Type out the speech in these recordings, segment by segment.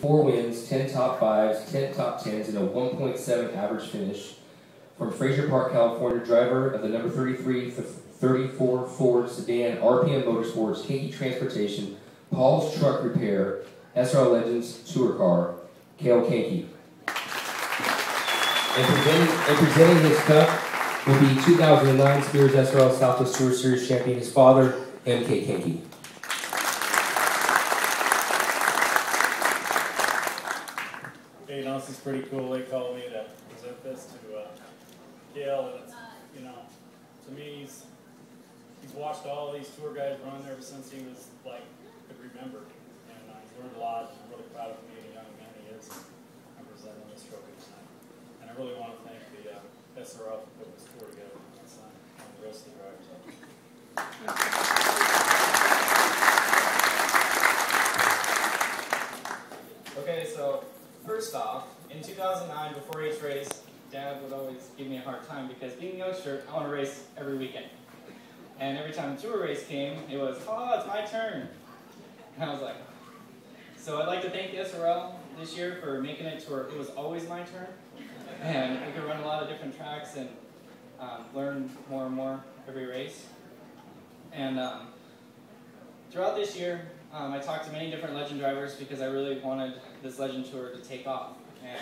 4 wins, 10 top 5s, 10 top 10s, and a 1.7 average finish. From Frazier Park, California, driver of the number 34 Ford sedan, RPM Motorsports, Kanke Transportation, Paul's Truck Repair, SRL Legends Tour Car, Cale Kanke. And presenting his cup will be 2009 Spears SRL Southwest Tour Series champion, his father, M.K. Kanke. Okay, you know, this is pretty cool. They called me to present this to Cale, and it's, you know, to me, he's watched all these tour guys run ever since he was, like, could remember. And he's learned a lot, and I'm really proud of him being a young man he is. I'm presenting this trophy tonight. And I really want to thank the SRL for putting this tour together and the rest of the drivers out there. Okay, so first off, in 2009, before each race, Dad would always give me a hard time because being a youngster, I want to race every weekend. And every time the tour race came, it was, oh, it's my turn. And I was like, so I'd like to thank the SRL this year for making it to where it was always my turn. And we could run a lot of different tracks and learn more and more every race. And throughout this year, I talked to many different legend drivers because I really wanted this legend tour to take off. And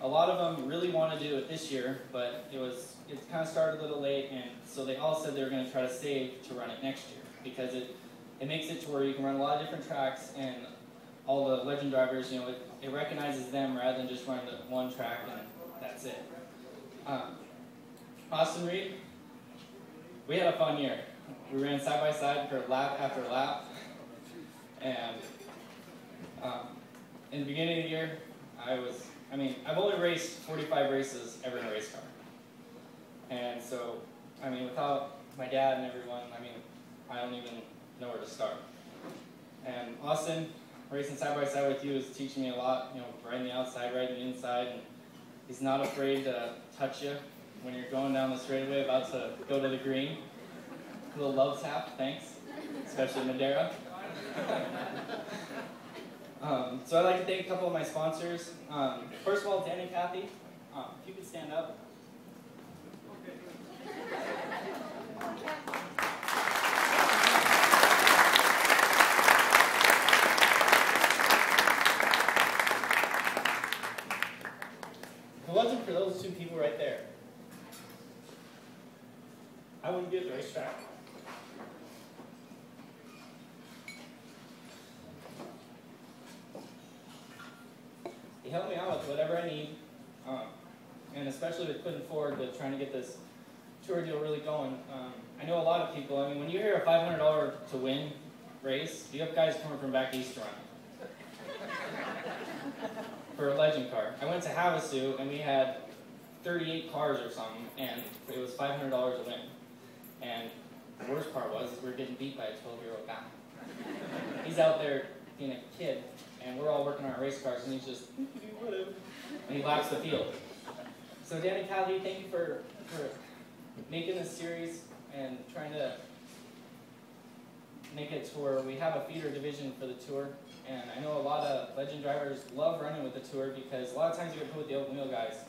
a lot of them really want to do it this year, but it kind of started a little late, and so they all said they were going to try to save to run it next year because it makes it to where you can run a lot of different tracks, and all the legend drivers, you know, it recognizes them rather than just running the one track and that's it. Austin Reed, we had a fun year. We ran side by side for lap after lap, and in the beginning of the year, I've only raced 45 races ever in a race car. And so, without my dad and everyone, I don't even know where to start. And Austin, racing side by side with you is teaching me a lot, you know, riding the outside, riding the inside, and he's not afraid to touch you when you're going down the straightaway about to go to the green. A little love tap, thanks, especially Madeira. So I'd like to thank a couple of my sponsors. First of all, Dan and Kathy, if you could stand up. If it wasn't for those two people right there, I wouldn't be at the racetrack. He helped me out with whatever I need, and especially with putting forward with trying to get this tour deal really going. I know a lot of people, when you hear a $500 to win race, you have guys coming from back east to run for a legend car. I went to Havasu and we had 38 cars or something, and it was $500 to win. And the worst part was we were getting beat by a 12-year-old guy. He's out there being a kid, and we're all working on our race cars, and he's just, whatever. And he laps the field. So Danny, Kathy, thank you for making this series and trying to make it to where we have a feeder division for the tour. And I know a lot of legend drivers love running with the tour because a lot of times you get put with the open wheel guys.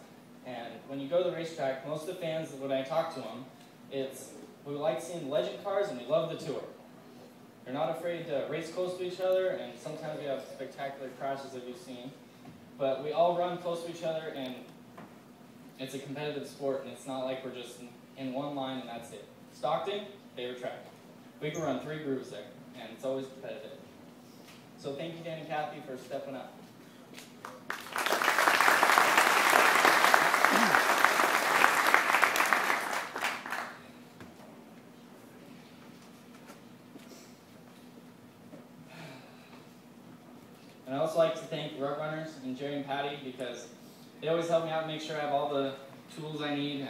And when you go to the racetrack, most of the fans, when I talk to them, we like seeing legend cars and we love the tour. They're not afraid to race close to each other, and sometimes we have spectacular crashes that we've seen. But we all run close to each other, and it's a competitive sport, and it's not like we're just in one line and that's it. Stockton, favorite track. We can run 3 grooves there, and it's always competitive. So thank you, Dan and Kathy, for stepping up. And I also like to thank Rug Runners and Jerry and Patty because they always help me out and make sure I have all the tools I need,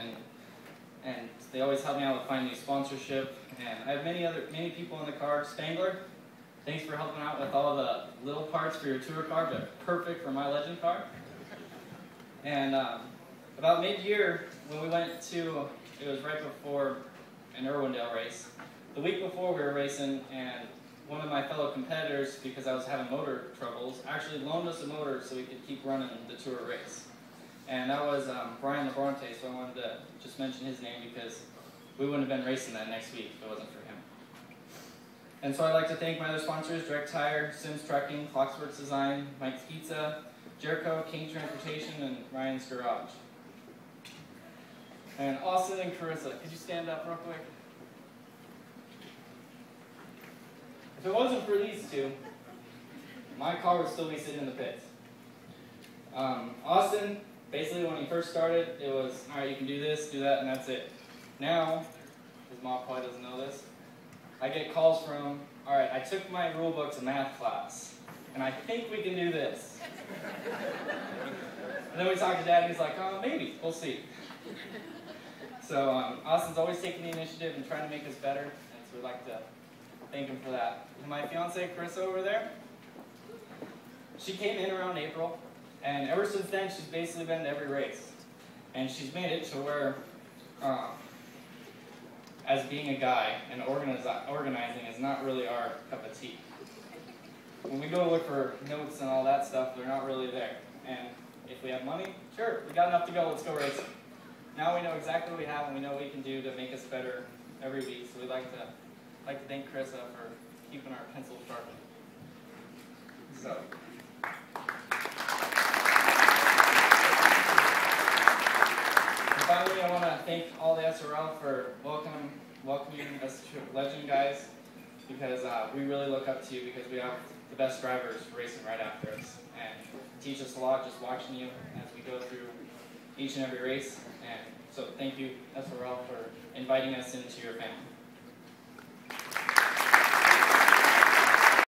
and they always help me out with finding sponsorship. And I have many people in the car. Spangler, thanks for helping out with all the little parts for your tour car, but perfect for my legend car. And about mid-year, when we went to, it was right before an Irwindale race. The week before we were racing, and one of my fellow competitors, because I was having motor troubles, actually loaned us a motor so we could keep running the tour race. And that was Brian Labronte, so I wanted to just mention his name because we wouldn't have been racing that next week if it wasn't for him. And so I'd like to thank my other sponsors, Direct Tire, Sims Trucking, Clocksworks Design, Mike's Pizza, Jericho, King Transportation, and Ryan's Garage. And Austin and Carissa, could you stand up real quick? If it wasn't for these two, my car would still be sitting in the pits. Austin, basically when he first started, it was, all right, you can do this, do that, and that's it. Now, his mom probably doesn't know this, I get calls from, all right, I took my rule book to math class, and I think we can do this. And then we talk to Dad, and he's like, oh, maybe, we'll see. So Austin's always taking the initiative and trying to make us better, and so we'd like to thank him for that. And my fiance, Carissa, over there, she came in around April, and ever since then, she's basically been to every race. And she's made it to where, as being a guy, and organizing is not really our cup of tea. When we go look for notes and all that stuff, they're not really there. And if we have money, sure, we got enough to go, let's go racing. Now we know exactly what we have and we know what we can do to make us better every week. So we'd like to thank Carissa for keeping our pencil sharp. So. And finally, I want to thank all the SRL for welcoming us to Legend guys, because we really look up to you because we have the best drivers racing right after us. And teach us a lot just watching you as we go through each and every race. And so thank you, SRL, for inviting us into your family.